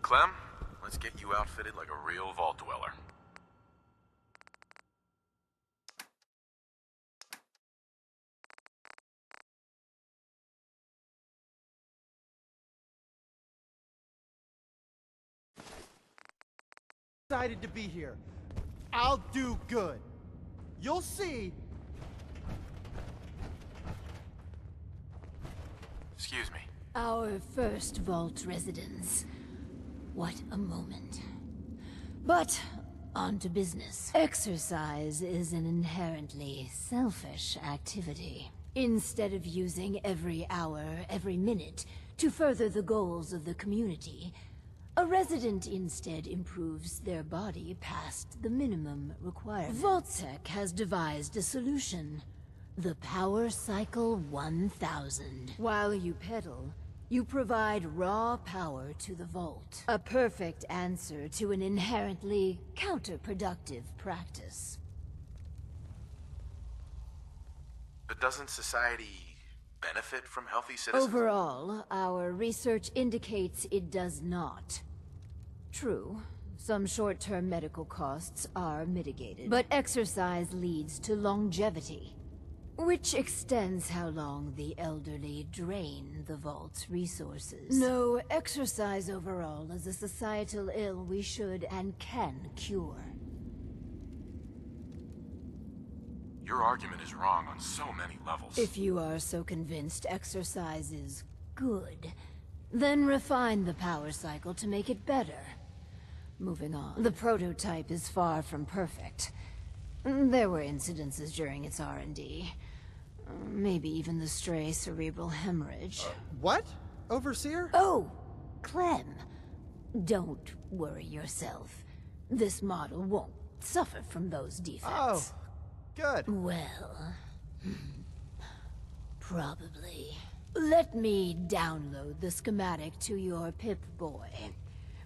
Clem, let's get you outfitted like a real vault dweller. Excited to be here. I'll do good. You'll see. Excuse me. Our first vault residence. What a moment. But, on to business. Exercise is an inherently selfish activity. Instead of using every hour, every minute, to further the goals of the community, a resident instead improves their body past the minimum requirements. Vault-Tec has devised a solution. The Power Cycle 1000. While you pedal, you provide raw power to the vault. A perfect answer to an inherently counterproductive practice. But doesn't society benefit from healthy citizens? Overall, our research indicates it does not. True, some short-term medical costs are mitigated, but exercise leads to longevity, which extends how long the elderly drain the vault's resources. No, exercise overall is a societal ill we should and can cure. Your argument is wrong on so many levels. If you are so convinced exercise is good, then refine the power cycle to make it better. Moving on. The prototype is far from perfect. There were incidences during its R&D. Maybe even the stray cerebral hemorrhage. What? Overseer? Oh, Clem. Don't worry yourself. This model won't suffer from those defects. Oh, good. Well, probably. Let me download the schematic to your Pip-Boy.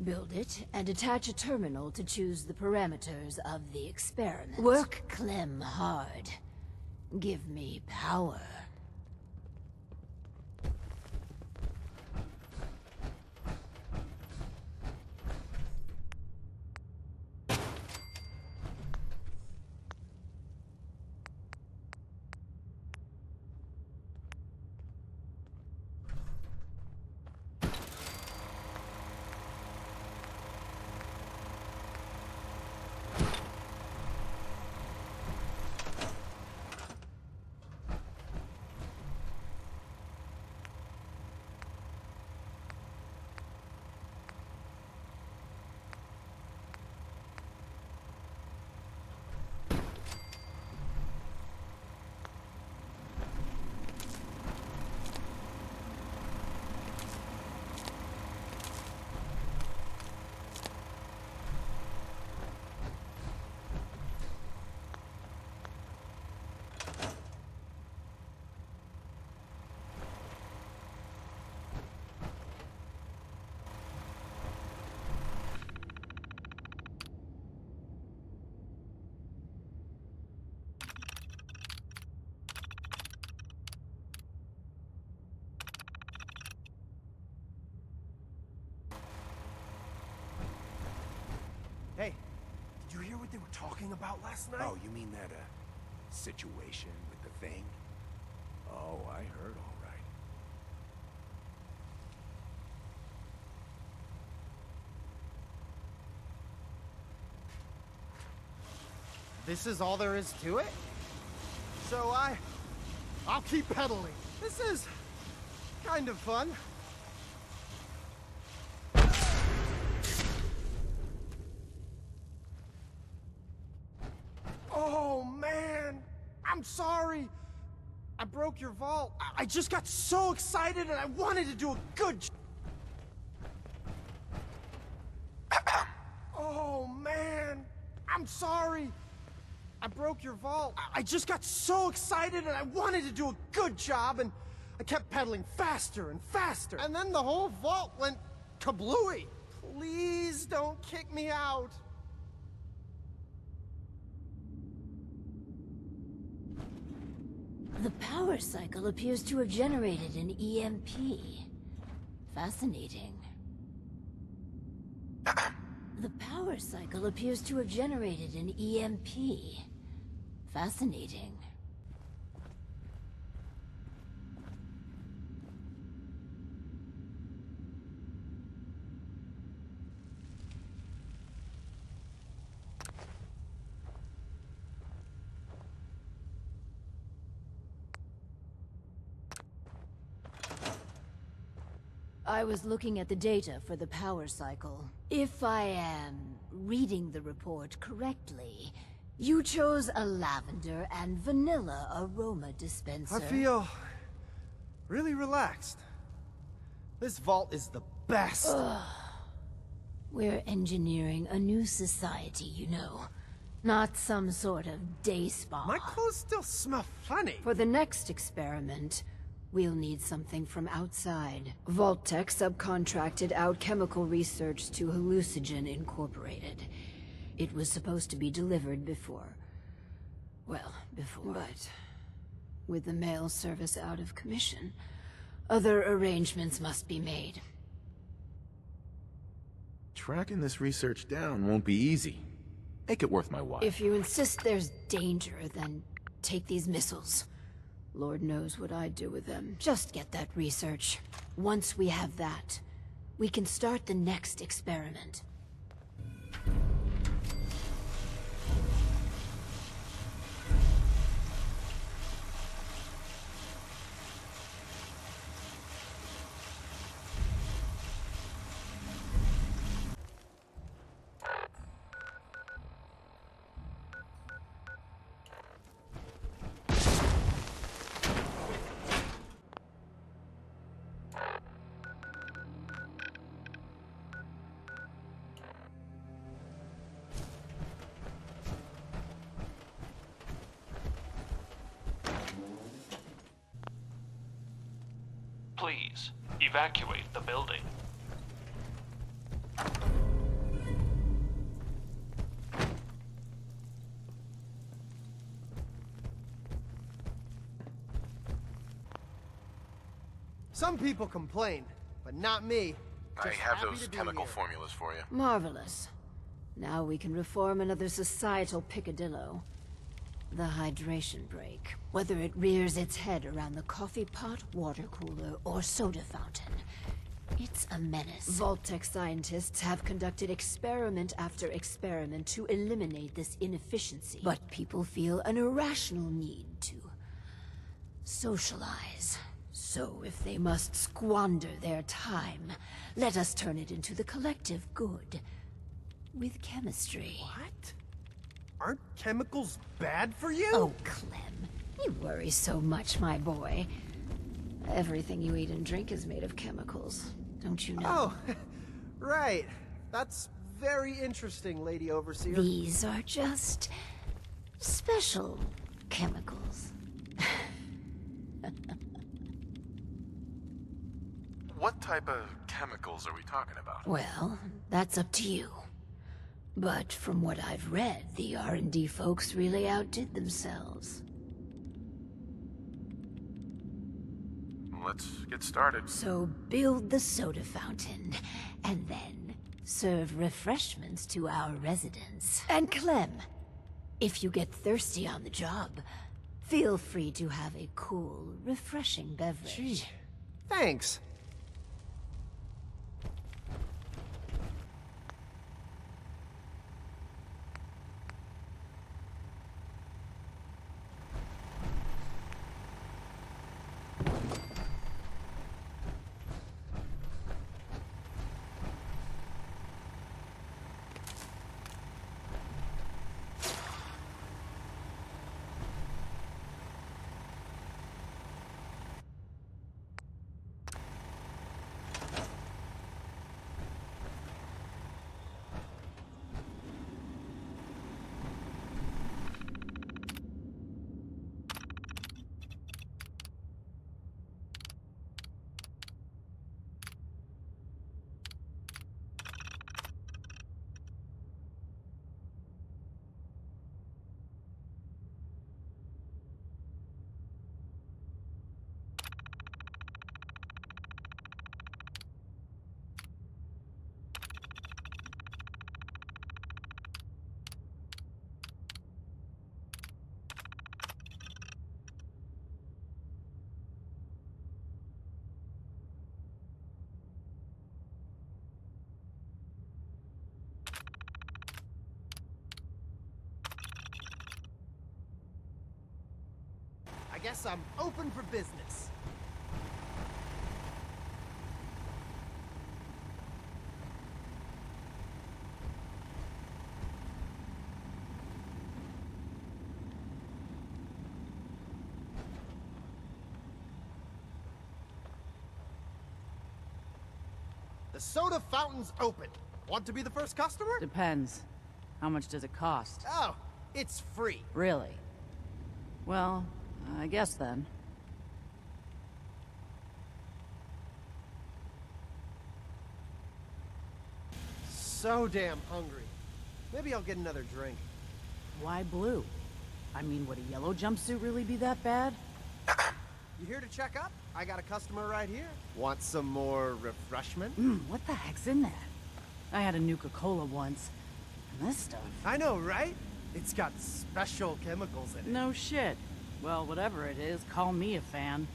Build it, and attach a terminal to choose the parameters of the experiment. Work Clem hard. Give me power. Hey, did you hear what they were talking about last night? Oh, you mean that, situation with the thing? Oh, I heard all right. This is all there is to it? So I'll keep pedaling. This is kind of fun. Oh, man. I'm sorry. I broke your vault. I just got so excited and I wanted to do a good job. Oh, man. I'm sorry. I broke your vault. I just got so excited and I wanted to do a good job and I kept pedaling faster and faster. And then the whole vault went kablooey. Please don't kick me out. The power cycle appears to have generated an EMP. Fascinating. The power cycle appears to have generated an EMP. Fascinating. I was looking at the data for the power cycle. If I am reading the report correctly, you chose a lavender and vanilla aroma dispenser. I feel really relaxed. This vault is the best. We're engineering a new society, you know. Not some sort of day spa. My clothes still smell funny. For the next experiment, we'll need something from outside. Vault-Tec subcontracted out chemical research to Hallucinogen Incorporated. It was supposed to be delivered before. Well, before. But with the mail service out of commission, other arrangements must be made. Tracking this research down won't be easy. Make it worth my while. If you insist there's danger, then take these missiles. Lord knows what I'd do with them. Just get that research. Once we have that, we can start the next experiment. Please, evacuate the building. Some people complain, but not me. I Just have happy those to be chemical here. formulas for you. Marvelous. Now we can reform another societal picadillo. The hydration break. Whether it rears its head around the coffee pot, water cooler, or soda fountain, it's a menace. Vault-Tec scientists have conducted experiment after experiment to eliminate this inefficiency. But people feel an irrational need to socialize. So if they must squander their time, let us turn it into the collective good. With chemistry. What? Aren't chemicals bad for you? Oh, Clem, you worry so much, my boy. Everything you eat and drink is made of chemicals, don't you know? Oh, right. That's very interesting, Lady Overseer. These are just special chemicals. What type of chemicals are we talking about? Well, that's up to you. But from what I've read, the R&D folks really outdid themselves. Let's get started. So build the soda fountain, and then serve refreshments to our residents. And Clem, if you get thirsty on the job, feel free to have a cool, refreshing beverage. Gee, thanks. guess I'm open for business. The soda fountain's open. Want to be the first customer? Depends. How much does it cost? Oh, it's free. Really? Well, I guess then. So damn hungry. Maybe I'll get another drink. Why blue? I mean, would a yellow jumpsuit really be that bad? You here to check up? I got a customer right here. Want some more refreshment? What the heck's in that? I had a Nuka-Cola once. And this stuff... I know, right? It's got special chemicals in it. No shit. Well, whatever it is, call me a fan.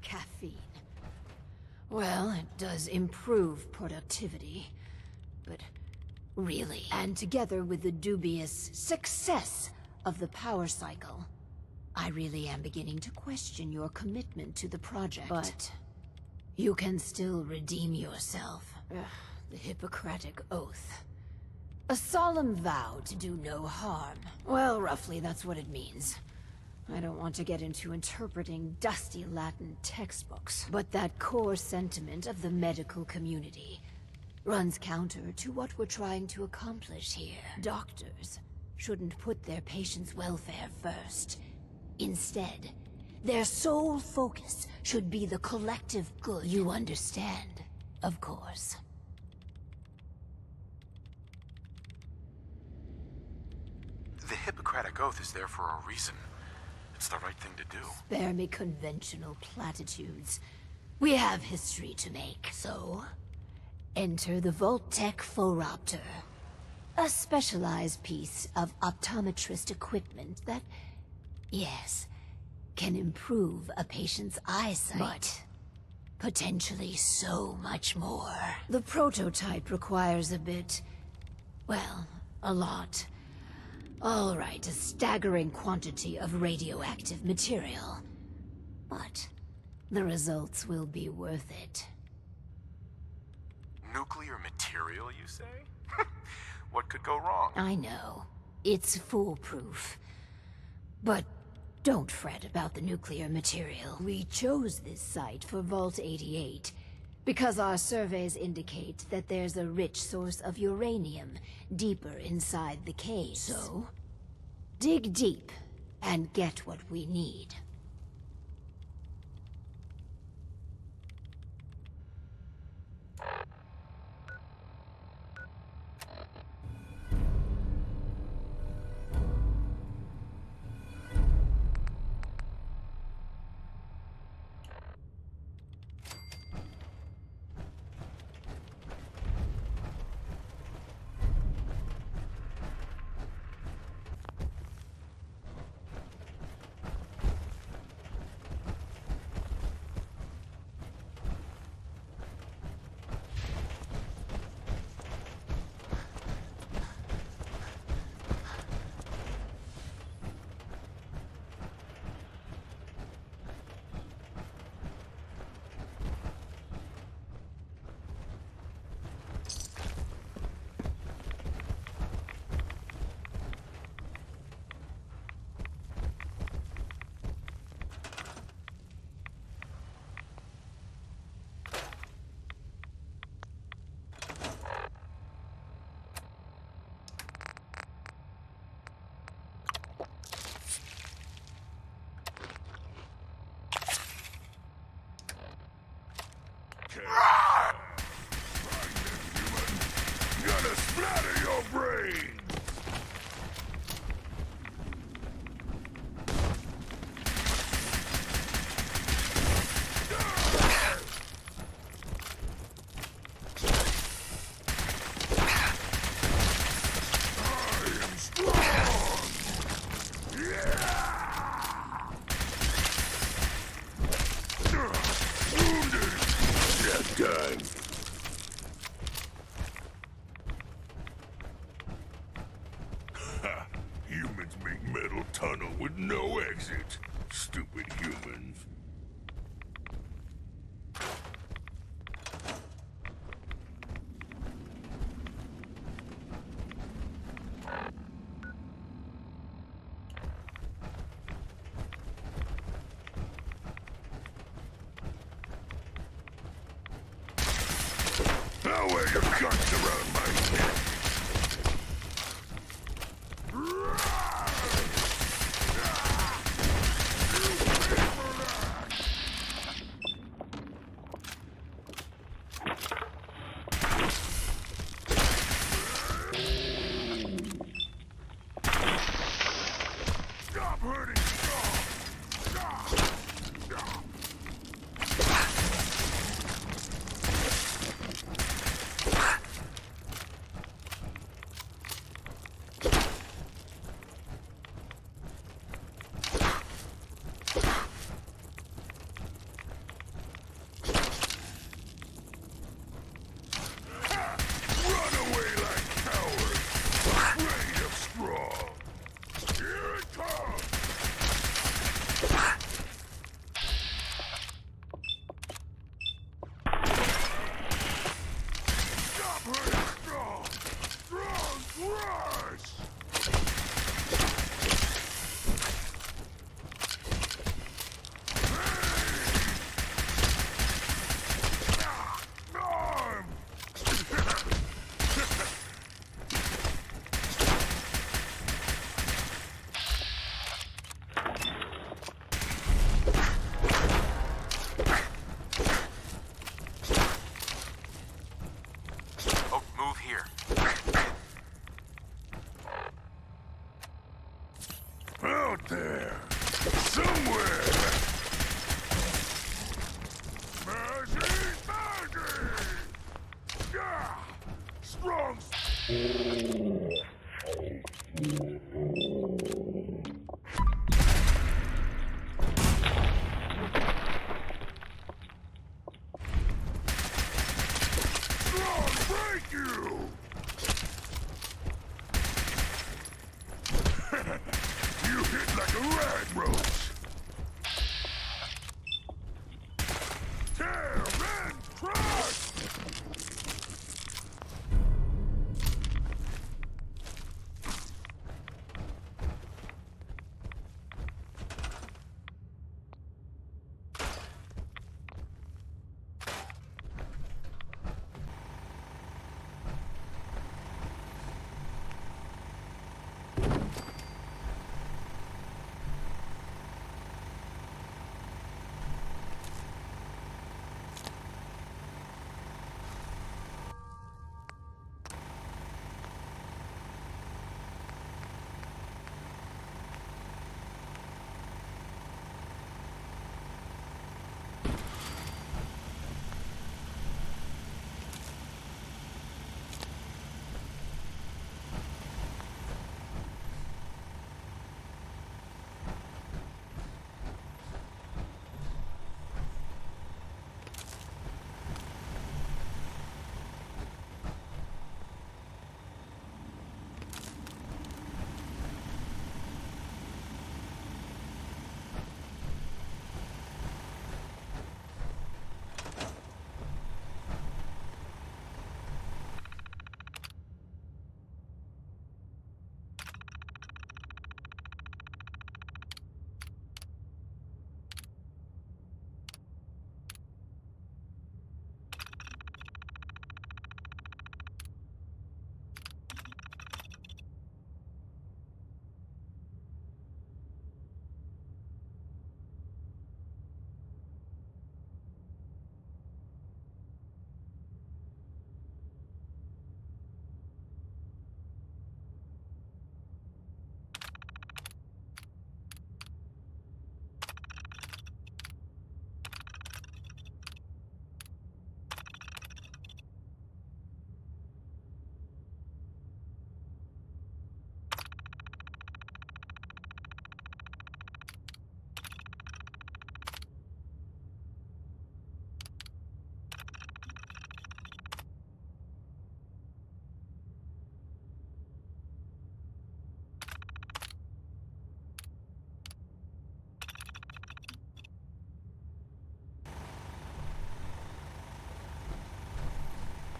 Caffeine. Well, it does improve productivity. But really, and together with the dubious success of the power cycle, I really am beginning to question your commitment to the project. But you can still redeem yourself. The Hippocratic Oath. A solemn vow to do no harm. Well, roughly that's what it means. I don't want to get into interpreting dusty Latin textbooks, but that core sentiment of the medical community runs counter to what we're trying to accomplish here. Doctors shouldn't put their patients' welfare first. Instead, their sole focus should be the collective good. You understand, of course. The Hippocratic Oath is there for a reason. It's the right thing to do. Spare me conventional platitudes. We have history to make, so... Enter the Vault-Tec Phoropter. A specialized piece of optometrist equipment that, yes, can improve a patient's eyesight. But potentially so much more. The prototype requires a bit... well, a lot. All right, a staggering quantity of radioactive material. But the results will be worth it. Nuclear material, you say? What could go wrong? I know. It's foolproof. But don't fret about the nuclear material. We chose this site for Vault 88 because our surveys indicate that there's a rich source of uranium deeper inside the cave. So, dig deep and get what we need. Humans make metal tunnel with no exit. Stupid humans. Now wear your guts around my neck. Stop hurting! Run away like cowards! Afraid of strong! Here it comes! Stop hurting strong! Strong crush! Arm! Oh, move here. Out there! Somewhere! Magic! Yeah! Strong! Strong break you! You hit like a rag roach! Tear and crush!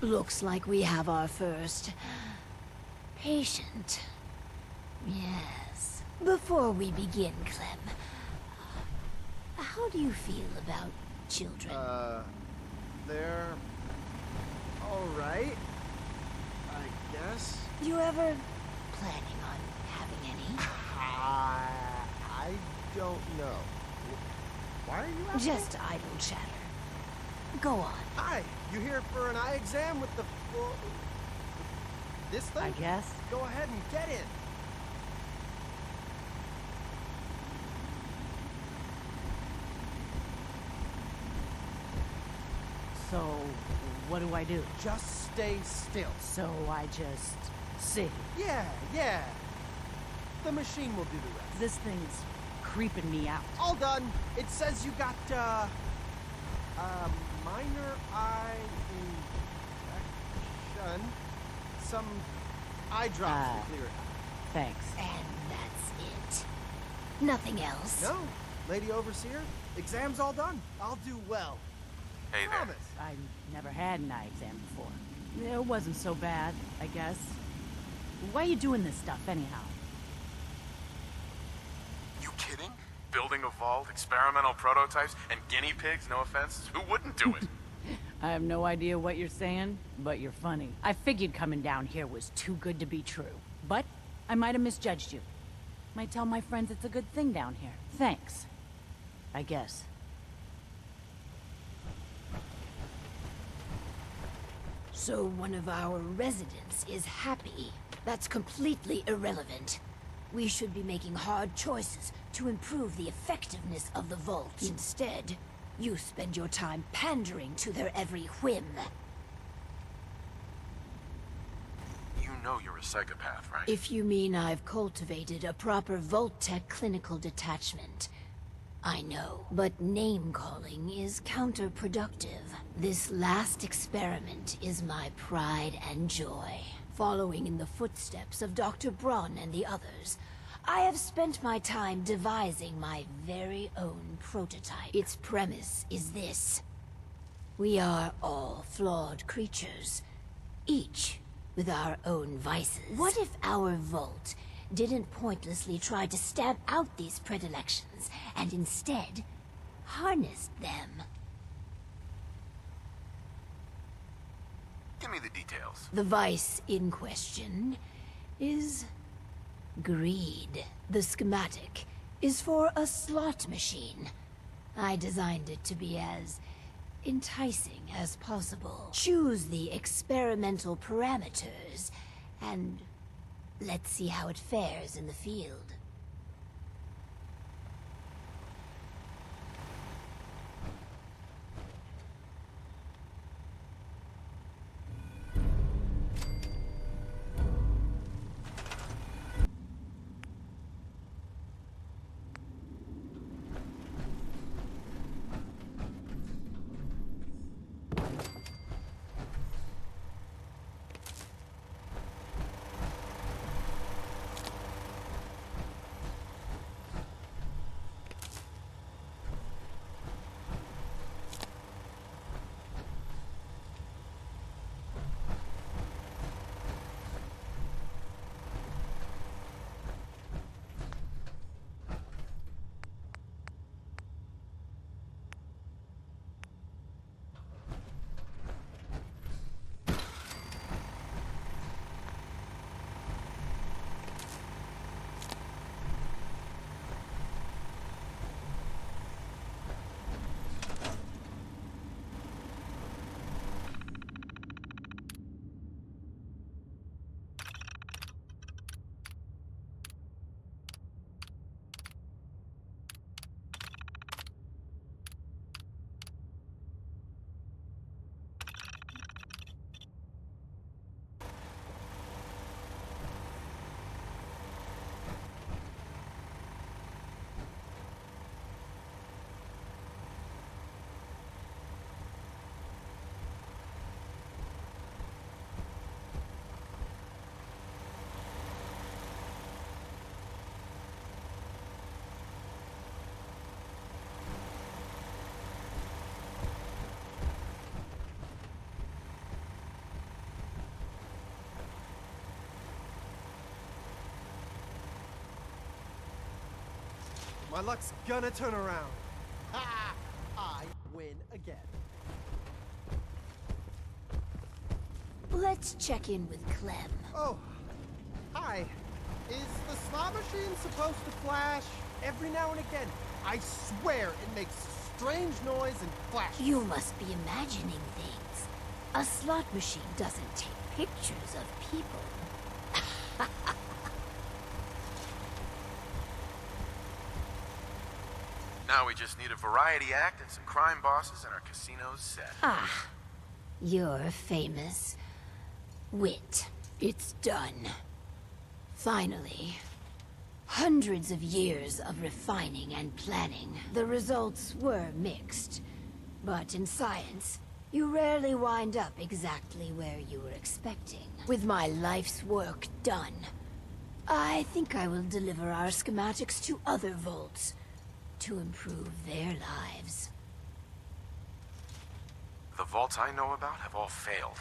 Looks like we have our first patient. Yes. Before we begin, Clem, how do you feel about children? They're alright, I guess. You ever planning on having any? I don't know. Why are you asking? Just idle chatter. Go on. Hi, you here for an eye exam with the... this thing? I guess. Go ahead and get in. So, what do I do? Just stay still. So I just sit. Yeah. The machine will do the rest. This thing's creeping me out. All done. It says you got, minor eye infection. Some eye drops to clear it out. Thanks. And that's it. Nothing else. No, Lady Overseer, exam's all done. I'll do well. Hey there. Promise. I never had an eye exam before. It wasn't so bad, I guess. Why are you doing this stuff, anyhow? You kidding? Building a vault, experimental prototypes, and guinea pigs, no offense? Who wouldn't do it? I have no idea what you're saying, but you're funny. I figured coming down here was too good to be true. But I might have misjudged you. Might tell my friends it's a good thing down here. Thanks. I guess. So one of our residents is happy. That's completely irrelevant. We should be making hard choices to improve the effectiveness of the vault. Instead, you spend your time pandering to their every whim. You know you're a psychopath, right? If you mean I've cultivated a proper Vault-Tech clinical detachment, I know. But name-calling is counterproductive. This last experiment is my pride and joy. Following in the footsteps of Dr. Braun and the others, I have spent my time devising my very own prototype. Its premise is this. We are all flawed creatures, each with our own vices. What if our vault didn't pointlessly try to stamp out these predilections, and instead harnessed them? Give me the details. The vice in question is greed. The schematic is for a slot machine. I designed it to be as enticing as possible. Choose the experimental parameters, and let's see how it fares in the field. My luck's gonna turn around. Ha! I win again. Let's check in with Clem. Oh, hi. Is the slot machine supposed to flash every now and again? I swear it makes strange noise and flashes. You must be imagining things. A slot machine doesn't take pictures of people. Now we just need a variety act and some crime bosses and our casino's set. Ah, you're famous. Wit. It's done. Finally. Hundreds of years of refining and planning. The results were mixed. But in science, you rarely wind up exactly where you were expecting. With my life's work done, I think I will deliver our schematics to other vaults to improve their lives. The vaults I know about have all failed.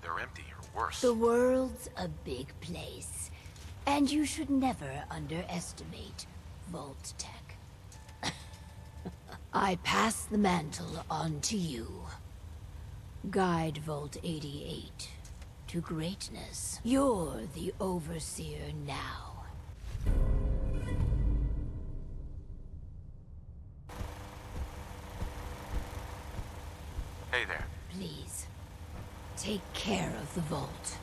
They're empty or worse. The world's a big place, and you should never underestimate Vault Tech. I pass the mantle on to you. Guide Vault 88 to greatness. You're the overseer now. Hey there. Please, take care of the vault.